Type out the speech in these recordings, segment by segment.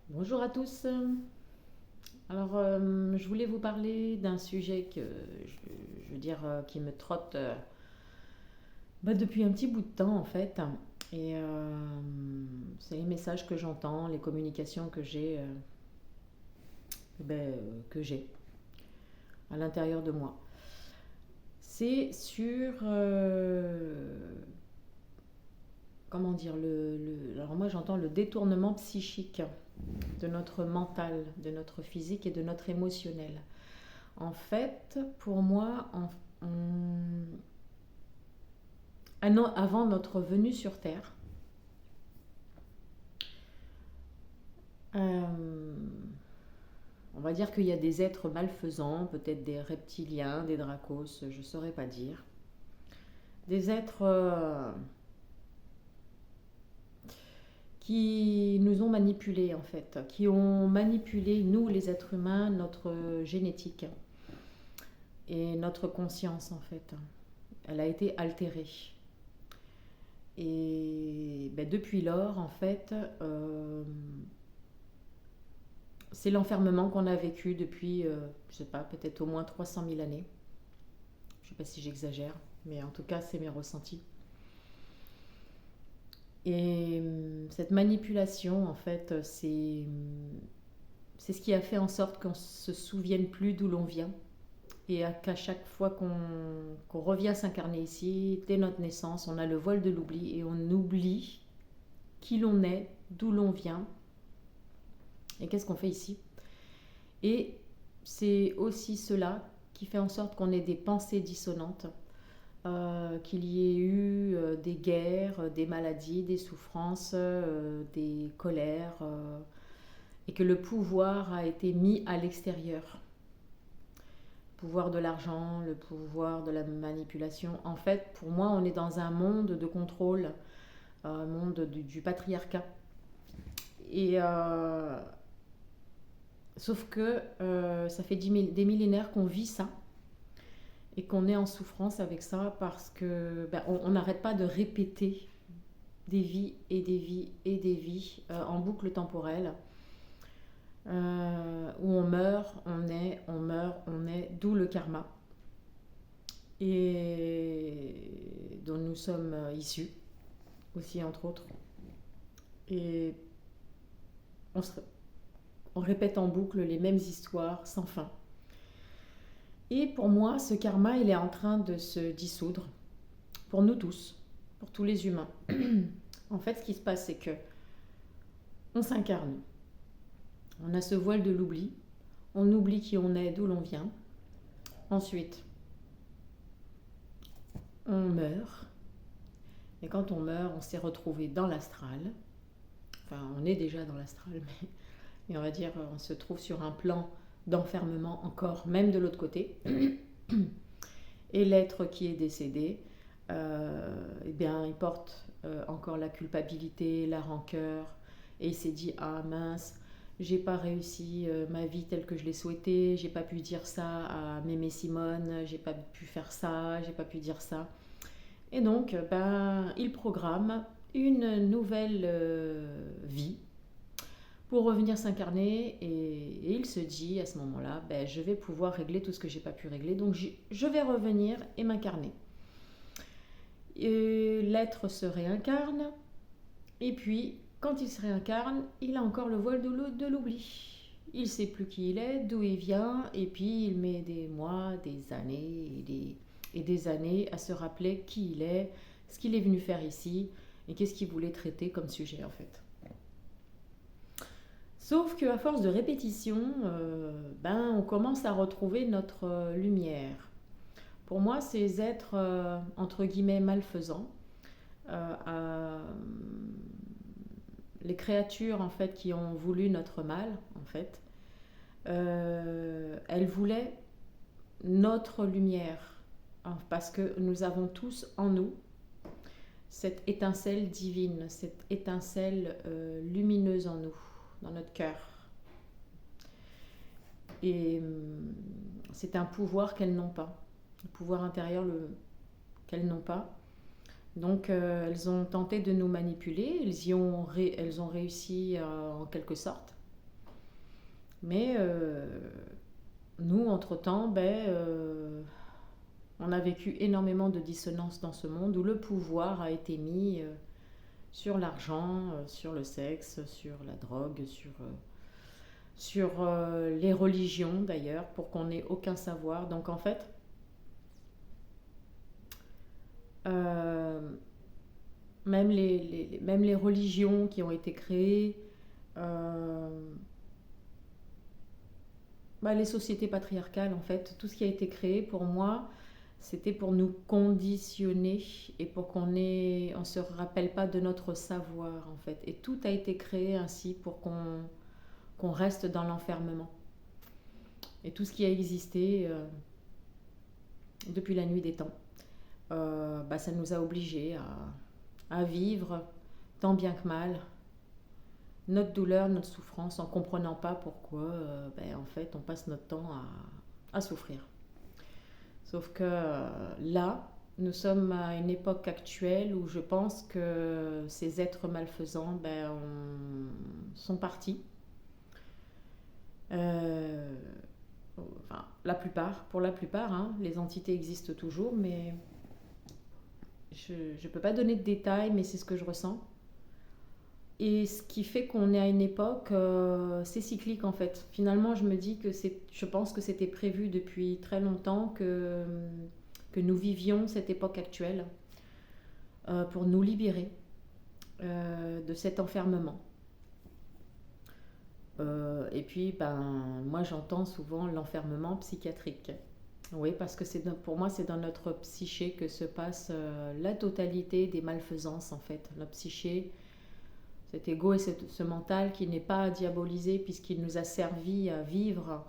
Bonjour à tous. Je voulais vous parler d'un sujet je veux dire, qui me trotte depuis un petit bout de temps en fait. Et c'est les messages que j'entends, les communications que j'ai à l'intérieur de moi. C'est sur, comment dire, alors moi j'entends le détournement psychique de notre mental, de notre physique et de notre émotionnel. En fait, pour moi, un an avant notre venue sur Terre, euh, on va dire qu'il y a des êtres malfaisants, peut-être des reptiliens, des dracos, je ne saurais pas dire. Des êtres qui nous ont manipulés en fait, qui ont manipulé nous les êtres humains, notre génétique et notre conscience en fait. Elle a été altérée. Et depuis lors, en fait, c'est l'enfermement qu'on a vécu depuis, je sais pas, peut-être au moins 300 000 années. Je sais pas si j'exagère, mais en tout cas, c'est mes ressentis. Et cette manipulation, en fait, c'est ce qui a fait en sorte qu'on se souvienne plus d'où l'on vient. Et qu'à chaque fois qu'on revient s'incarner ici, dès notre naissance, on a le voile de l'oubli et on oublie qui l'on est, d'où l'on vient et qu'est-ce qu'on fait ici. Et c'est aussi cela qui fait en sorte qu'on ait des pensées dissonantes, qu'il y ait eu des guerres, des maladies, des souffrances, des colères, et que le pouvoir a été mis à l'extérieur. Le pouvoir de l'argent, le pouvoir de la manipulation. En fait, pour moi, on est dans un monde de contrôle, un monde du patriarcat. Et sauf que ça fait des millénaires qu'on vit ça et qu'on est en souffrance avec ça parce que on n'arrête pas de répéter des vies et des vies et des vies en boucle temporelle où on meurt, on est, on meurt, on est, d'où le karma et dont nous sommes issus aussi entre autres. Et on, se, on répète en boucle les mêmes histoires sans fin. Et pour moi, ce karma, il est en train de se dissoudre pour nous tous, pour tous les humains. En fait, ce qui se passe, c'est que on s'incarne. On a ce voile de l'oubli. On oublie qui on est, d'où l'on vient. Ensuite, on meurt. Et quand on meurt, on s'est retrouvé dans l'astral. Enfin, on est déjà dans l'astral, mais on va dire, on se trouve sur un plan d'enfermement encore, même de l'autre côté. Et l'être qui est décédé, eh bien, il porte encore la culpabilité, la rancœur, et il s'est dit ah mince, j'ai pas réussi ma vie telle que je l'ai souhaité, j'ai pas pu dire ça à Mémé Simone, j'ai pas pu faire ça, j'ai pas pu dire ça. Et donc, il programme une nouvelle vie pour revenir s'incarner et il se dit à ce moment-là, je vais pouvoir régler tout ce que j'ai pas pu régler, donc je vais revenir et m'incarner. L'être se réincarne et puis quand il se réincarne, il a encore le voile de l'oubli. Il ne sait plus qui il est, d'où il vient, et puis il met des mois, des années et des années à se rappeler qui il est, ce qu'il est venu faire ici et qu'est-ce qu'il voulait traiter comme sujet en fait. Sauf qu'à force de répétition, on commence à retrouver notre lumière. Pour moi, ces êtres, entre guillemets, malfaisants, euh, les créatures en fait qui ont voulu notre mal, en fait, elles voulaient notre lumière, parce que nous avons tous en nous cette étincelle divine, cette étincelle lumineuse en nous, dans notre cœur. Et c'est un pouvoir qu'elles n'ont pas, le pouvoir intérieur qu'elles n'ont pas. Donc elles ont tenté de nous manipuler, elles ont réussi en quelque sorte. Mais nous, entre-temps, on a vécu énormément de dissonances dans ce monde où le pouvoir a été mis sur l'argent, sur le sexe, sur la drogue, sur les religions d'ailleurs, pour qu'on n'ait aucun savoir. Donc en fait, euh, même les religions qui ont été créées, euh, les sociétés patriarcales, en fait, tout ce qui a été créé pour moi, c'était pour nous conditionner et pour on se rappelle pas de notre savoir, en fait. Et tout a été créé ainsi pour qu'on reste dans l'enfermement. Et tout ce qui a existé depuis la nuit des temps, ça nous a obligés à vivre tant bien que mal notre douleur, notre souffrance, en comprenant pas pourquoi, en fait, on passe notre temps à souffrir. Sauf que là, nous sommes à une époque actuelle où je pense que ces êtres malfaisants sont partis. Euh, pour la plupart, hein, les entités existent toujours, mais je ne peux pas donner de détails, mais c'est ce que je ressens. Et ce qui fait qu'on est à une époque, c'est cyclique en fait. Finalement, je pense que c'était prévu depuis très longtemps que nous vivions cette époque actuelle pour nous libérer de cet enfermement. Et puis, moi j'entends souvent l'enfermement psychiatrique. Oui, parce que pour moi, c'est dans notre psyché que se passe la totalité des malfaisances en fait. La psyché, cet ego et ce mental qui n'est pas diabolisé puisqu'il nous a servi à vivre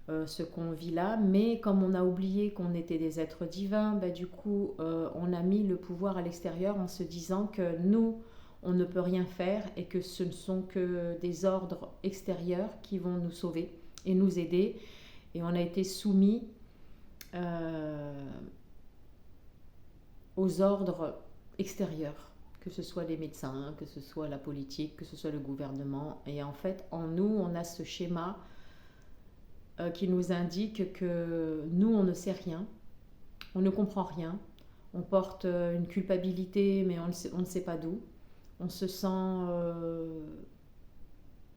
ce qu'on vit là, mais comme on a oublié qu'on était des êtres divins, du coup on a mis le pouvoir à l'extérieur en se disant que nous, on ne peut rien faire et que ce ne sont que des ordres extérieurs qui vont nous sauver et nous aider. Et on a été soumis aux ordres extérieurs, que ce soit les médecins, que ce soit la politique, que ce soit le gouvernement. Et en fait, en nous, on a ce schéma qui nous indique que nous, on ne sait rien, on ne comprend rien, on porte une culpabilité, mais on ne sait pas d'où. On se sent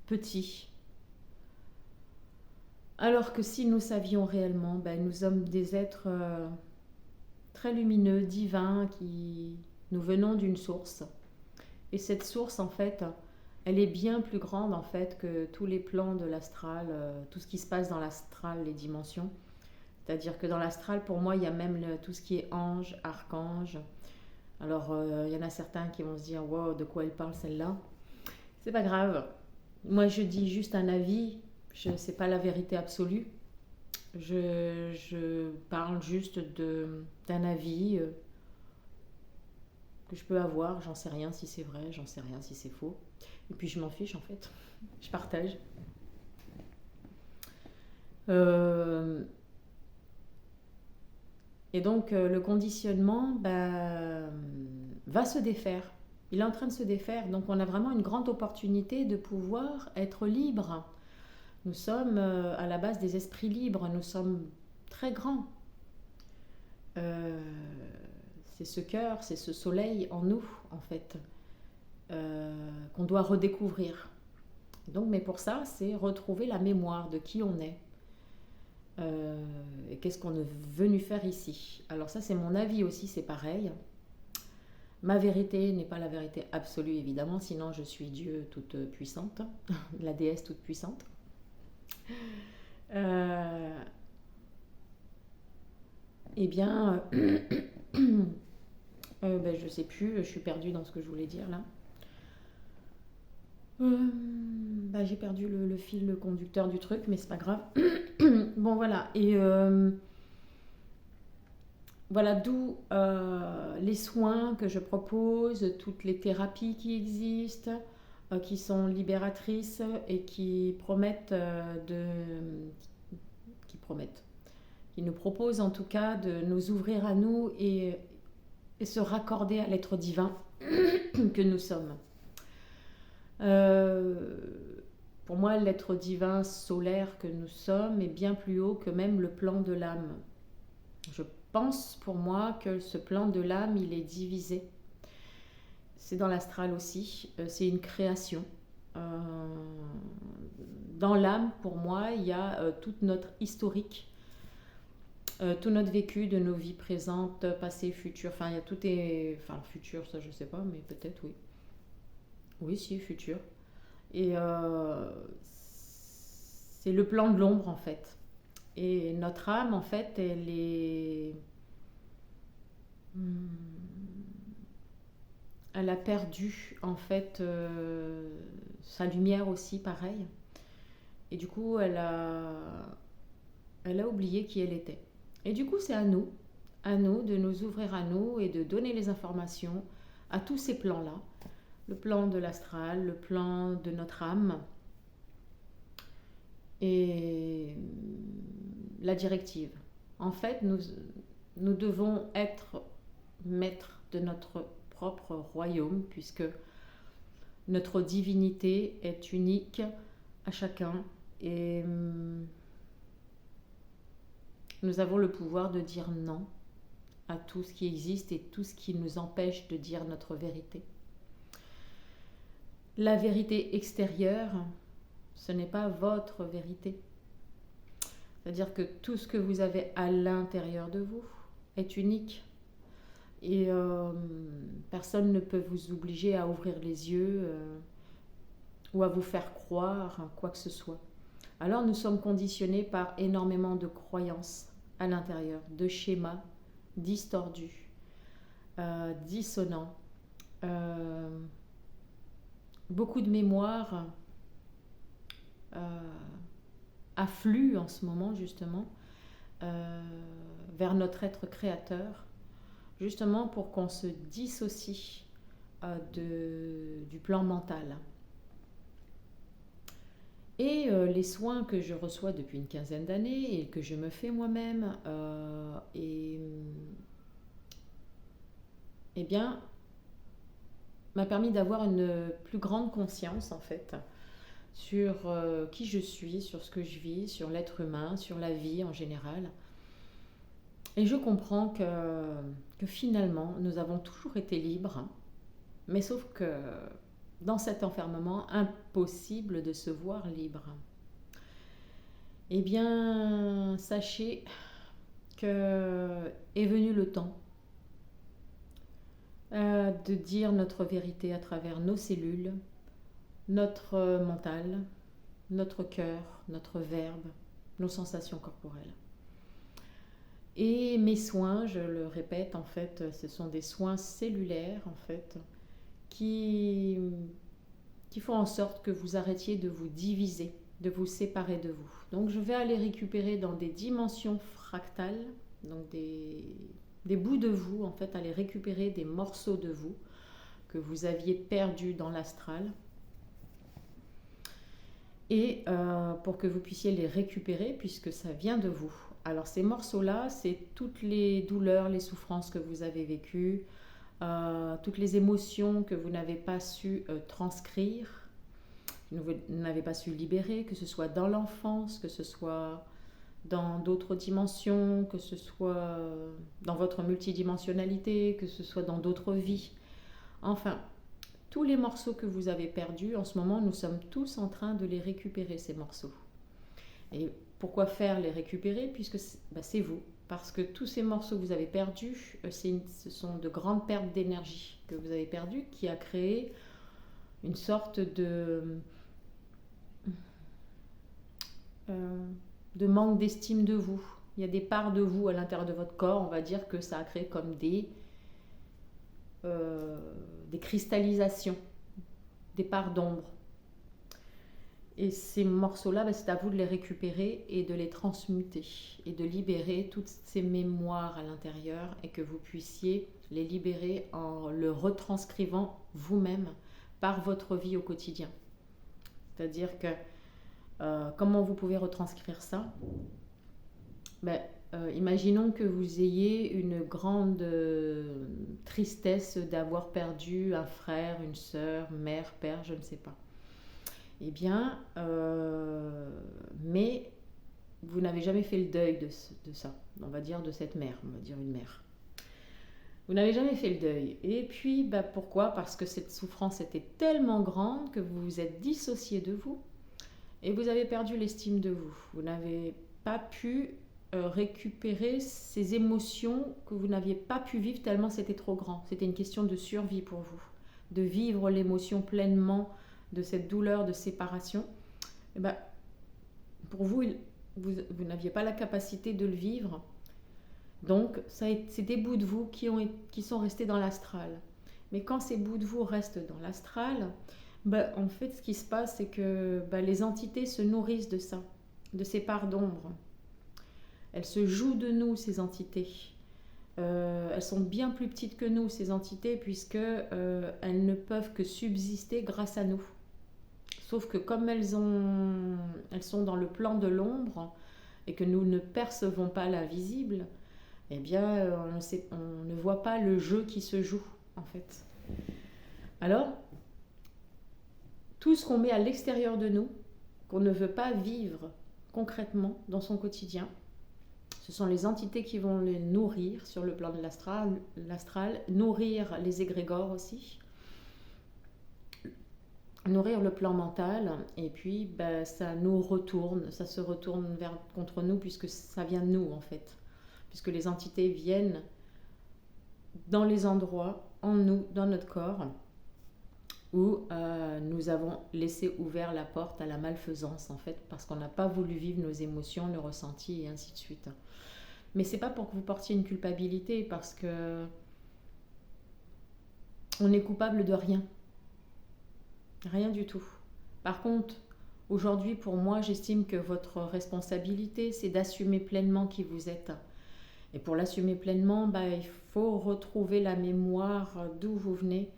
petit. Alors que si nous savions réellement, nous sommes des êtres très lumineux, divins, qui nous venons d'une source. Et cette source, en fait, elle est bien plus grande en fait que tous les plans de l'astral, tout ce qui se passe dans l'astral, les dimensions. C'est-à-dire que dans l'astral, pour moi, il y a même tout ce qui est ange, archange. Alors, il y en a certains qui vont se dire, wow, de quoi elle parle celle-là? C'est pas grave. Moi, je dis juste un avis. C'est pas la vérité absolue. Je parle juste d'un avis que je peux avoir. J'en sais rien si c'est vrai, j'en sais rien si c'est faux. Et puis je m'en fiche en fait. Je partage. Et donc le conditionnement va se défaire. Il est en train de se défaire. Donc on a vraiment une grande opportunité de pouvoir être libre. Nous sommes à la base des esprits libres. Nous sommes très grands. C'est ce cœur, c'est ce soleil en nous en fait. Qu'on doit redécouvrir. Donc, mais pour ça, c'est retrouver la mémoire de qui on est et qu'est-ce qu'on est venu faire ici. Alors ça, c'est mon avis aussi, c'est pareil. Ma vérité n'est pas la vérité absolue, évidemment, sinon je suis Dieu toute puissante, la déesse toute puissante. Eh bien, je sais plus, je suis perdue dans ce que je voulais dire là. J'ai perdu le fil conducteur du truc, mais c'est pas grave. Bon, voilà. Et voilà d'où les soins que je propose, toutes les thérapies qui existent, qui sont libératrices et qui nous proposent en tout cas de nous ouvrir à nous et se raccorder à l'être divin que nous sommes. Pour moi, l'être divin solaire que nous sommes est bien plus haut que même le plan de l'âme. Je pense pour moi que ce plan de l'âme, il est divisé. C'est dans l'astral aussi, c'est une création. Euh, dans l'âme, pour moi, il y a toute notre historique, tout notre vécu de nos vies présentes, passées, futures. Enfin, il y a tout est... Enfin, futur, ça je sais pas, mais peut-être oui. Oui, si, futur. Et c'est le plan de l'ombre en fait. Et notre âme, en fait, elle est... Elle a perdu en fait sa lumière aussi, pareil. Et du coup, elle a oublié qui elle était. Et du coup, c'est à nous de nous ouvrir à nous et de donner les informations à tous ces plans-là. Le plan de l'astral, le plan de notre âme et la directive. En fait, nous devons être maîtres de notre propre royaume puisque notre divinité est unique à chacun et nous avons le pouvoir de dire non à tout ce qui existe et tout ce qui nous empêche de dire notre vérité. La vérité extérieure, ce n'est pas votre vérité. C'est-à-dire que tout ce que vous avez à l'intérieur de vous est unique. Et personne ne peut vous obliger à ouvrir les yeux ou à vous faire croire quoi que ce soit. Alors nous sommes conditionnés par énormément de croyances à l'intérieur, de schémas distordus, dissonants, beaucoup de mémoires affluent en ce moment justement vers notre être créateur, justement pour qu'on se dissocie du plan mental. Et les soins que je reçois depuis une quinzaine d'années et que je me fais moi-même, eh bien, m'a permis d'avoir une plus grande conscience en fait sur qui je suis, sur ce que je vis, sur l'être humain, sur la vie en général. Et je comprends que finalement, nous avons toujours été libres, mais sauf que dans cet enfermement, impossible de se voir libre. Eh bien, sachez que est venu le temps de dire notre vérité à travers nos cellules, notre mental, notre cœur, notre verbe, nos sensations corporelles. Et mes soins, je le répète, en fait, ce sont des soins cellulaires, en fait, qui font en sorte que vous arrêtiez de vous diviser, de vous séparer de vous. Donc je vais aller récupérer dans des dimensions fractales, donc des bouts de vous, en fait, aller récupérer des morceaux de vous que vous aviez perdus dans l'astral. Et pour que vous puissiez les récupérer, puisque ça vient de vous. Alors ces morceaux-là, c'est toutes les douleurs, les souffrances que vous avez vécues, toutes les émotions que vous n'avez pas su transcrire, que vous n'avez pas su libérer, que ce soit dans l'enfance, que ce soit dans d'autres dimensions, que ce soit dans votre multidimensionnalité, que ce soit dans d'autres vies. Enfin, tous les morceaux que vous avez perdus, en ce moment, nous sommes tous en train de les récupérer, ces morceaux. Et pourquoi faire les récupérer? Puisque c'est vous. Parce que tous ces morceaux que vous avez perdus, ce sont de grandes pertes d'énergie que vous avez perdues, qui a créé une sorte de manque d'estime de vous. Il y a des parts de vous à l'intérieur de votre corps, on va dire que ça a créé comme des cristallisations, des parts d'ombre. Et ces morceaux-là, c'est à vous de les récupérer et de les transmuter et de libérer toutes ces mémoires à l'intérieur et que vous puissiez les libérer en le retranscrivant vous-même par votre vie au quotidien. C'est-à-dire que comment vous pouvez retranscrire ça? Imaginons que vous ayez une grande tristesse d'avoir perdu un frère, une sœur, mère, père, je ne sais pas. Eh bien, mais vous n'avez jamais fait le deuil de ça, on va dire de cette mère, on va dire une mère. Vous n'avez jamais fait le deuil. Et puis, pourquoi? Parce que cette souffrance était tellement grande que vous vous êtes dissocié de vous et vous avez perdu l'estime de vous. Vous n'avez pas pu récupérer ces émotions que vous n'aviez pas pu vivre tellement c'était trop grand. C'était une question de survie pour vous, de vivre l'émotion pleinement de cette douleur de séparation. Et pour vous, vous n'aviez pas la capacité de le vivre. Donc, c'est des bouts de vous qui sont restés dans l'astral. Mais quand ces bouts de vous restent dans l'astral, en fait, ce qui se passe, c'est que les entités se nourrissent de ça, de ces parts d'ombre. Elles se jouent de nous, ces entités. Elles sont bien plus petites que nous, ces entités, puisque elles ne peuvent que subsister grâce à nous. Sauf que comme elles sont dans le plan de l'ombre et que nous ne percevons pas l'invisible, eh bien, on ne voit pas le jeu qui se joue, en fait. Alors, tout ce qu'on met à l'extérieur de nous, qu'on ne veut pas vivre concrètement dans son quotidien, ce sont les entités qui vont les nourrir sur le plan de l'astral, nourrir les égrégores aussi, nourrir le plan mental, et puis ça nous retourne, ça se retourne contre nous puisque ça vient de nous en fait. Puisque les entités viennent dans les endroits, en nous, dans notre corps, où nous avons laissé ouvert la porte à la malfaisance, en fait, parce qu'on n'a pas voulu vivre nos émotions, nos ressentis, et ainsi de suite. Mais c'est pas pour que vous portiez une culpabilité, parce que on est coupable de rien. Rien du tout. Par contre, aujourd'hui, pour moi, j'estime que votre responsabilité, c'est d'assumer pleinement qui vous êtes. Et pour l'assumer pleinement, il faut retrouver la mémoire d'où vous venez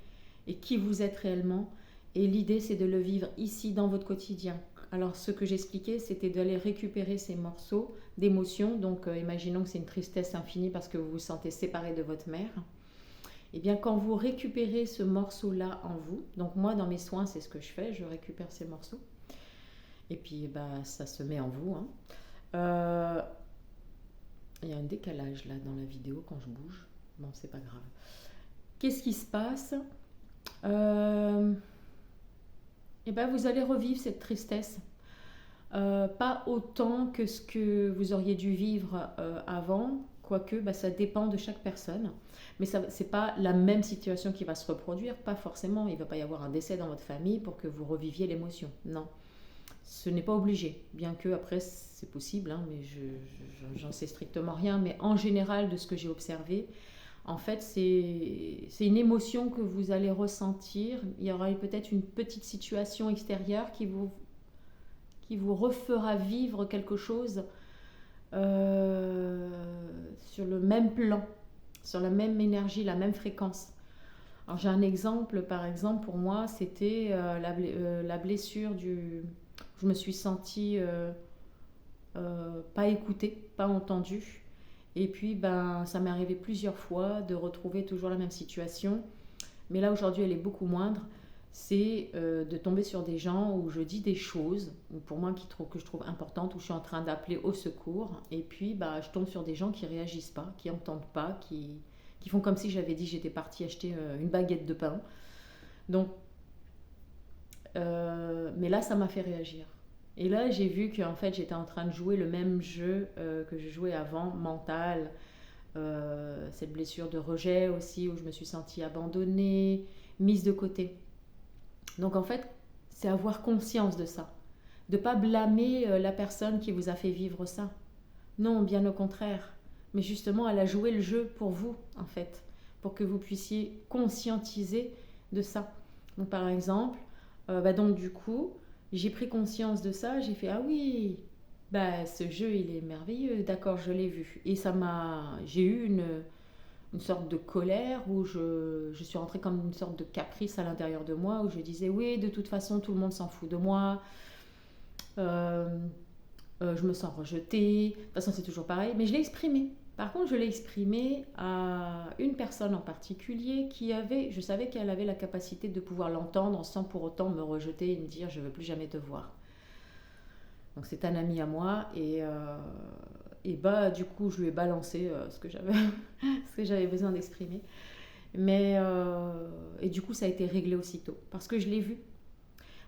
et qui vous êtes réellement. Et l'idée, c'est de le vivre ici, dans votre quotidien. Alors, ce que j'expliquais, c'était d'aller récupérer ces morceaux d'émotions. Donc, imaginons que c'est une tristesse infinie parce que vous vous sentez séparé de votre mère. Et bien, quand vous récupérez ce morceau-là en vous, donc moi, dans mes soins, c'est ce que je fais, je récupère ces morceaux. Et puis, ça se met en vous. Il y a un décalage là dans la vidéo quand je bouge. Bon, c'est pas grave. Qu'est-ce qui se passe? Vous allez revivre cette tristesse. Pas autant que ce que vous auriez dû vivre avant, quoique ça dépend de chaque personne. Mais ce n'est pas la même situation qui va se reproduire, pas forcément. Il ne va pas y avoir un décès dans votre famille pour que vous reviviez l'émotion. Non. Ce n'est pas obligé, bien que après c'est possible, mais j'en sais strictement rien. Mais en général, de ce que j'ai observé, en fait, c'est une émotion que vous allez ressentir. Il y aura peut-être une petite situation extérieure qui vous refera vivre quelque chose sur le même plan, sur la même énergie, la même fréquence. Alors j'ai un exemple, par exemple, pour moi, c'était la blessure je me suis sentie pas écoutée, pas entendue. Et puis, ça m'est arrivé plusieurs fois de retrouver toujours la même situation. Mais là, aujourd'hui, elle est beaucoup moindre. C'est de tomber sur des gens où je dis des choses, pour moi, que je trouve importantes, où je suis en train d'appeler au secours. Et puis, je tombe sur des gens qui ne réagissent pas, qui n'entendent pas, qui font comme si j'avais dit que j'étais partie acheter une baguette de pain. Donc, mais là, ça m'a fait réagir. Et là, j'ai vu qu'en fait, j'étais en train de jouer le même jeu que je jouais avant, mental. Cette blessure de rejet aussi, où je me suis sentie abandonnée, mise de côté. Donc en fait, c'est avoir conscience de ça. De ne pas blâmer la personne qui vous a fait vivre ça. Non, bien au contraire. Mais justement, elle a joué le jeu pour vous, en fait. Pour que vous puissiez conscientiser de ça. Donc par exemple, donc du coup, j'ai pris conscience de ça, j'ai fait « Ah oui, ce jeu, il est merveilleux, d'accord, je l'ai vu. » Et j'ai eu une sorte de colère où je suis rentrée comme une sorte de caprice à l'intérieur de moi, où je disais « Oui, de toute façon, tout le monde s'en fout de moi. Je me sens rejetée. » De toute façon, c'est toujours pareil. Mais je l'ai exprimé. Par contre, je l'ai exprimé à une personne en particulier je savais qu'elle avait la capacité de pouvoir l'entendre sans pour autant me rejeter et me dire je ne veux plus jamais te voir. Donc c'est un ami à moi et bah du coup je lui ai balancé ce que j'avais ce que j'avais besoin d'exprimer. Et du coup ça a été réglé aussitôt parce que je l'ai vu.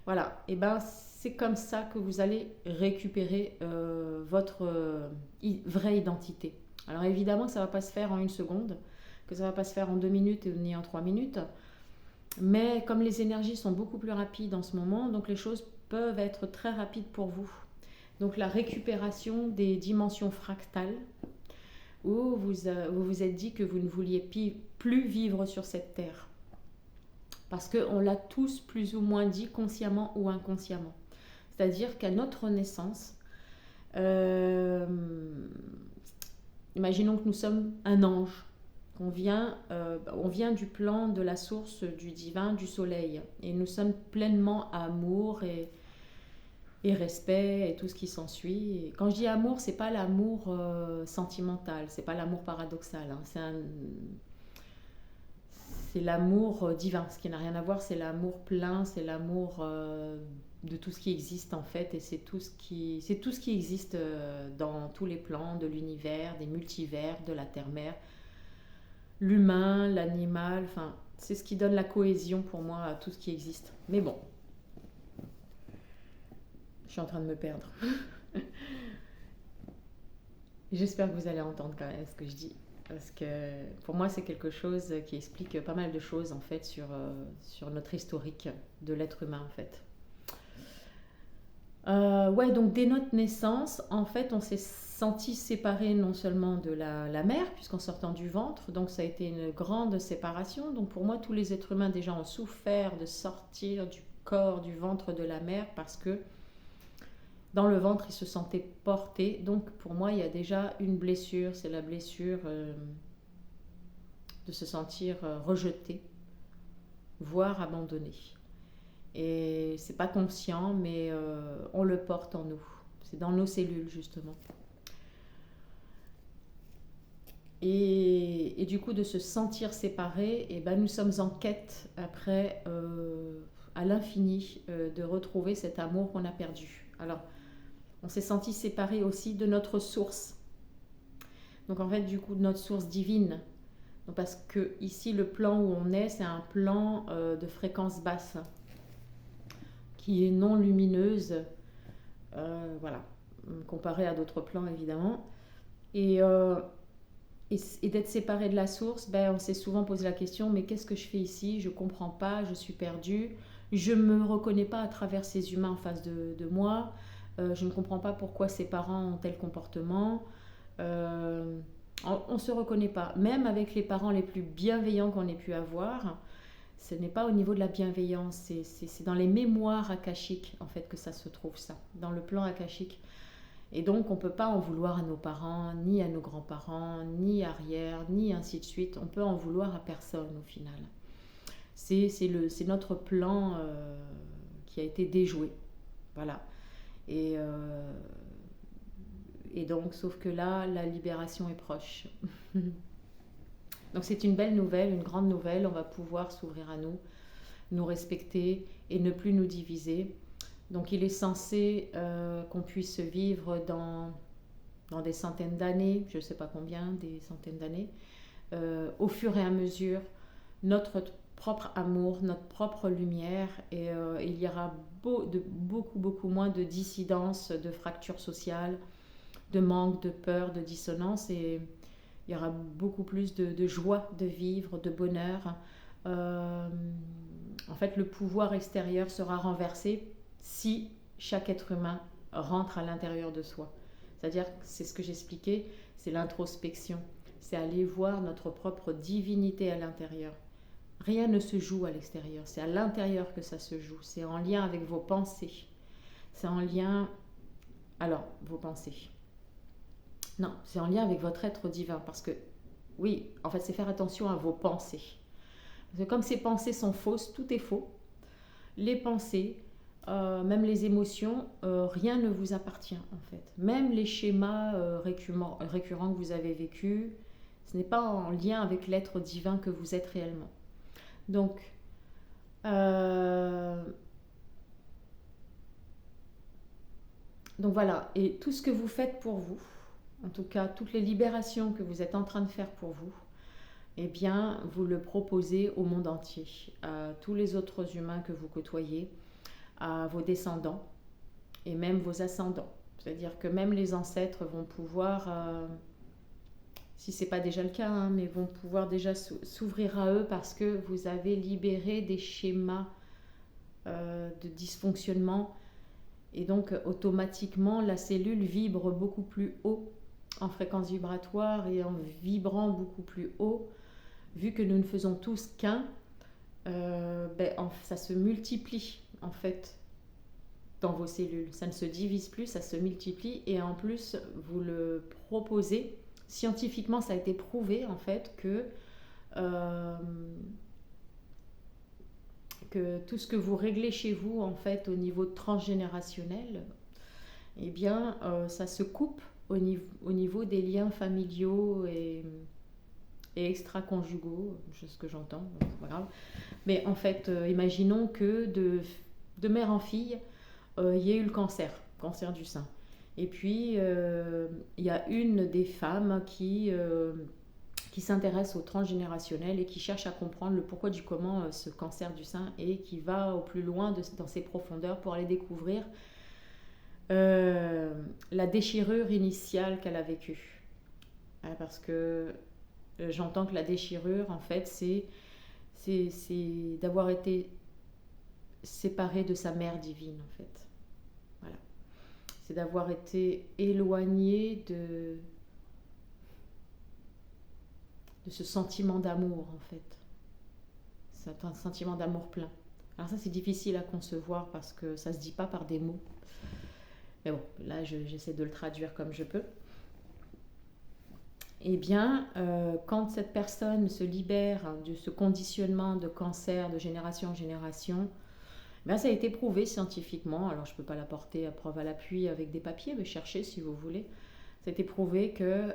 Voilà, et ben c'est comme ça que vous allez récupérer votre vraie identité. Alors évidemment que ça ne va pas se faire en une seconde, que ça ne va pas se faire en 2 minutes ni en 3 minutes, mais comme les énergies sont beaucoup plus rapides en ce moment, donc les choses peuvent être très rapides pour vous. Donc la récupération des dimensions fractales, où vous vous êtes dit que vous ne vouliez plus vivre sur cette terre. Parce qu'on l'a tous plus ou moins dit, consciemment ou inconsciemment. C'est-à-dire qu'à notre naissance, imaginons que nous sommes un ange, on vient du plan de la source du divin, du soleil, et nous sommes pleinement amour et respect et tout ce qui s'ensuit. Et quand je dis amour, c'est pas l'amour sentimental, c'est pas l'amour paradoxal, hein. C'est l'amour divin. Ce qui n'a rien à voir, c'est l'amour plein, c'est l'amour de tout ce qui existe en fait, et c'est tout ce qui existe dans tous les plans de l'univers, des multivers, de la terre-mère, l'humain, l'animal, enfin, c'est ce qui donne la cohésion pour moi à tout ce qui existe. Mais bon, je suis en train de me perdre. J'espère que vous allez entendre quand même ce que je dis. Parce que pour moi, c'est quelque chose qui explique pas mal de choses en fait sur notre historique de l'être humain en fait. Ouais, donc dès notre naissance, en fait, on s'est senti séparés non seulement de la mère, puisqu'en sortant du ventre, donc ça a été une grande séparation. Donc pour moi, tous les êtres humains déjà ont souffert de sortir du corps, du ventre de la mère, parce que dans le ventre, ils se sentaient portés. Donc pour moi, il y a déjà une blessure, c'est la blessure de se sentir rejeté, voire abandonné. Et c'est pas conscient, mais on le porte en nous. C'est dans nos cellules, justement. Et du coup, de se sentir séparés, et ben, nous sommes en quête, après, à l'infini, de retrouver cet amour qu'on a perdu. Alors, on s'est senti séparés aussi de notre source. Donc en fait, du coup, de notre source divine. Donc, parce que ici, le plan où on est, c'est un plan de fréquence basse, qui est non lumineuse, voilà, comparé à d'autres plans évidemment. Et d'être séparé de la source, ben, on s'est souvent posé la question, mais qu'est-ce que je fais ici? Je ne comprends pas, je suis perdue, je ne me reconnais pas à travers ces humains en face de moi. Je ne comprends pas pourquoi ses parents ont tel comportement. On ne se reconnaît pas. Même avec les parents les plus bienveillants qu'on ait pu avoir, ce n'est pas au niveau de la bienveillance, c'est dans les mémoires akashiques en fait que ça se trouve, ça, dans le plan akashique. Et donc on ne peut pas en vouloir à nos parents, ni à nos grands-parents, ni arrière, ni ainsi de suite. On peut en vouloir à personne au final. C'est notre plan qui a été déjoué. Voilà. Et donc, sauf que là, la libération est proche. Donc c'est une belle nouvelle, une grande nouvelle. On va pouvoir s'ouvrir à nous respecter et ne plus nous diviser. Donc il est censé qu'on puisse vivre dans des centaines d'années, je ne sais pas combien, des centaines d'années, au fur et à mesure, notre propre amour, notre propre lumière, et il y aura beaucoup moins de dissidence, de fractures sociales, de manque, de peur, de dissonance, et il y aura beaucoup plus de joie de vivre, de bonheur. En fait, le pouvoir extérieur sera renversé si chaque être humain rentre à l'intérieur de soi. C'est-à-dire, c'est ce que j'expliquais, c'est l'introspection. C'est aller voir notre propre divinité à l'intérieur. Rien ne se joue à l'extérieur, c'est à l'intérieur que ça se joue. C'est en lien avec vos pensées. C'est en lien... Alors, vos pensées. Non, c'est en lien avec votre être divin. Parce que, oui, en fait, c'est faire attention à vos pensées. Parce que comme ces pensées sont fausses, tout est faux. Les pensées même les émotions, rien ne vous appartient en fait. Même les schémas récurrents que vous avez vécus, ce n'est pas en lien avec l'être divin que vous êtes réellement. Donc, euh, donc voilà, et tout ce que vous faites pour vous, en tout cas toutes les libérations que vous êtes en train de faire pour vous, eh bien, vous le proposez au monde entier, à tous les autres humains que vous côtoyez, à vos descendants et même vos ascendants. C'est-à-dire que même les ancêtres vont pouvoir, si ce n'est pas déjà le cas, hein, mais vont pouvoir déjà s'ouvrir à eux parce que vous avez libéré des schémas de dysfonctionnement. Et donc, automatiquement, la cellule vibre beaucoup plus haut en fréquence vibratoire et en vibrant beaucoup plus haut, vu que nous ne faisons tous qu'un, ça se multiplie en fait dans vos cellules. Ça ne se divise plus, ça se multiplie et en plus, vous le proposez. Scientifiquement, ça a été prouvé en fait que tout ce que vous réglez chez vous en fait au niveau transgénérationnel, eh bien, ça se coupe au niveau des liens familiaux et extra-conjugaux, c'est ce que j'entends, c'est pas grave. Mais en fait, imaginons que de mère en fille, il y ait eu le cancer du sein. Et puis, il y a une des femmes qui s'intéresse au transgénérationnel et qui cherche à comprendre le pourquoi du comment ce cancer du sein et qui va au plus loin dans ses profondeurs pour aller découvrir la déchirure initiale qu'elle a vécue. Parce que j'entends que la déchirure, en fait, c'est d'avoir été séparé de sa mère divine, en fait. Voilà. C'est d'avoir été éloigné de ce sentiment d'amour, en fait. C'est un sentiment d'amour plein. Alors ça, c'est difficile à concevoir parce que ça ne se dit pas par des mots. Mais bon, là, j'essaie de le traduire comme je peux. Eh bien, quand cette personne se libère de ce conditionnement de cancer de génération en génération, ben, ça a été prouvé scientifiquement. Alors, je ne peux pas l'apporter à preuve à l'appui avec des papiers, mais cherchez si vous voulez. Ça a été prouvé que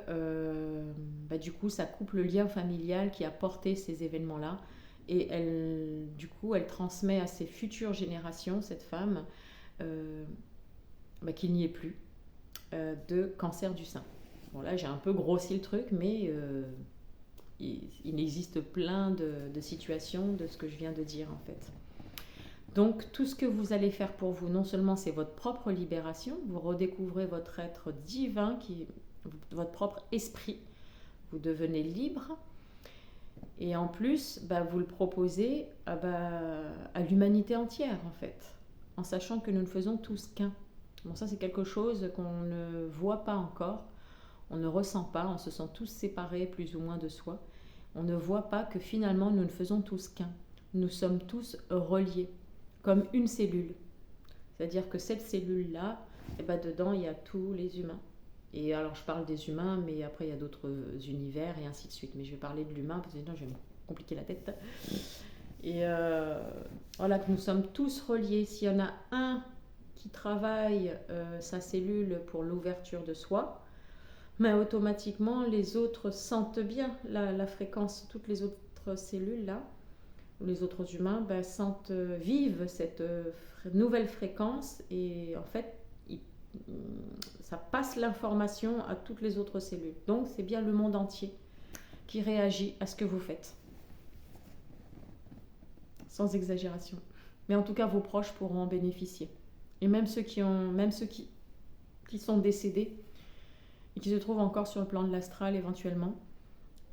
du coup, ça coupe le lien familial qui a porté ces événements-là. Et du coup, elle transmet à ses futures générations, cette femme, qu'il n'y ait plus de cancer du sein. Bon, là, j'ai un peu grossi le truc, mais il existe plein de situations de ce que je viens de dire, en fait. Donc, tout ce que vous allez faire pour vous, non seulement c'est votre propre libération, vous redécouvrez votre être divin, votre propre esprit, vous devenez libre, et en plus, vous le proposez à l'humanité entière, en fait, en sachant que nous ne faisons tous qu'un. Bon, ça, c'est quelque chose qu'on ne voit pas encore, on ne ressent pas, on se sent tous séparés plus ou moins de soi. On ne voit pas que finalement, nous ne faisons tous qu'un. Nous sommes tous reliés, comme une cellule. C'est-à-dire que cette cellule-là, dedans, il y a tous les humains. Et alors, je parle des humains, mais après, il y a d'autres univers et ainsi de suite. Mais je vais parler de l'humain, parce que sinon, je vais me compliquer la tête. Et voilà, que nous sommes tous reliés. S'il y en a un qui travaille sa cellule pour l'ouverture de soi, mais automatiquement, les autres sentent bien la fréquence. Toutes les autres cellules-là, les autres humains, vivent cette nouvelle fréquence et en fait, ça passe l'information à toutes les autres cellules. Donc, c'est bien le monde entier qui réagit à ce que vous faites. Sans exagération. Mais en tout cas, vos proches pourront en bénéficier. Et même ceux qui sont décédés et qui se trouvent encore sur le plan de l'astral éventuellement,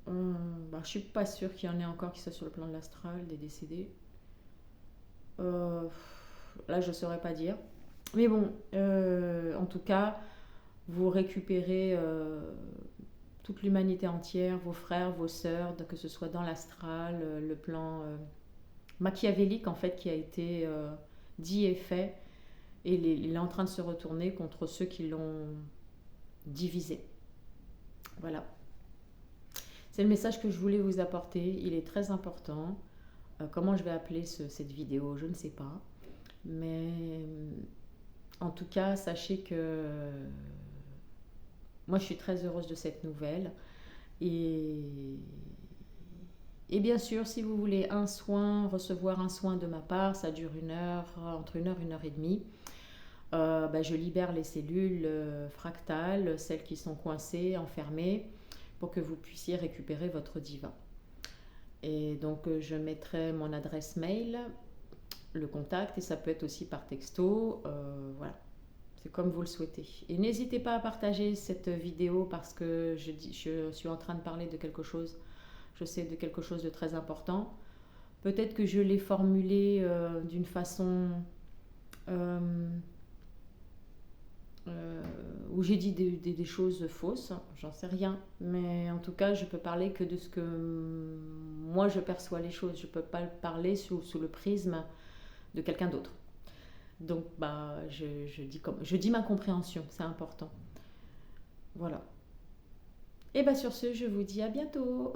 je ne suis pas sûre qu'il y en ait encore qui soient sur le plan de l'astral, des décédés. Là, je ne saurais pas dire. Mais bon, en tout cas, vous récupérez toute l'humanité entière, vos frères, vos sœurs, que ce soit dans l'astral, le plan machiavélique en fait qui a été dit et fait, et il est en train de se retourner contre ceux qui l'ont divisé. Voilà. C'est le message que je voulais vous apporter. Il est très important. Comment je vais appeler cette vidéo, je ne sais pas. Mais en tout cas, sachez que moi, je suis très heureuse de cette nouvelle. Et, et bien sûr, si vous voulez un soin, recevoir un soin de ma part, ça dure 1 heure, entre 1 heure et 1 heure et demie. Je libère les cellules fractales, celles qui sont coincées, enfermées, pour que vous puissiez récupérer votre divin. Et donc, je mettrai mon adresse mail, le contact, et ça peut être aussi par texto. Voilà, c'est comme vous le souhaitez. Et n'hésitez pas à partager cette vidéo parce que je suis en train de parler de quelque chose, je sais, de quelque chose de très important. Peut-être que je l'ai formulé d'une façon euh, où j'ai dit des choses fausses, j'en sais rien. Mais en tout cas, je peux parler que de ce que moi je perçois les choses. Je ne peux pas parler sous le prisme de quelqu'un d'autre. Donc, je dis ma compréhension, c'est important. Voilà. Et sur ce, je vous dis à bientôt.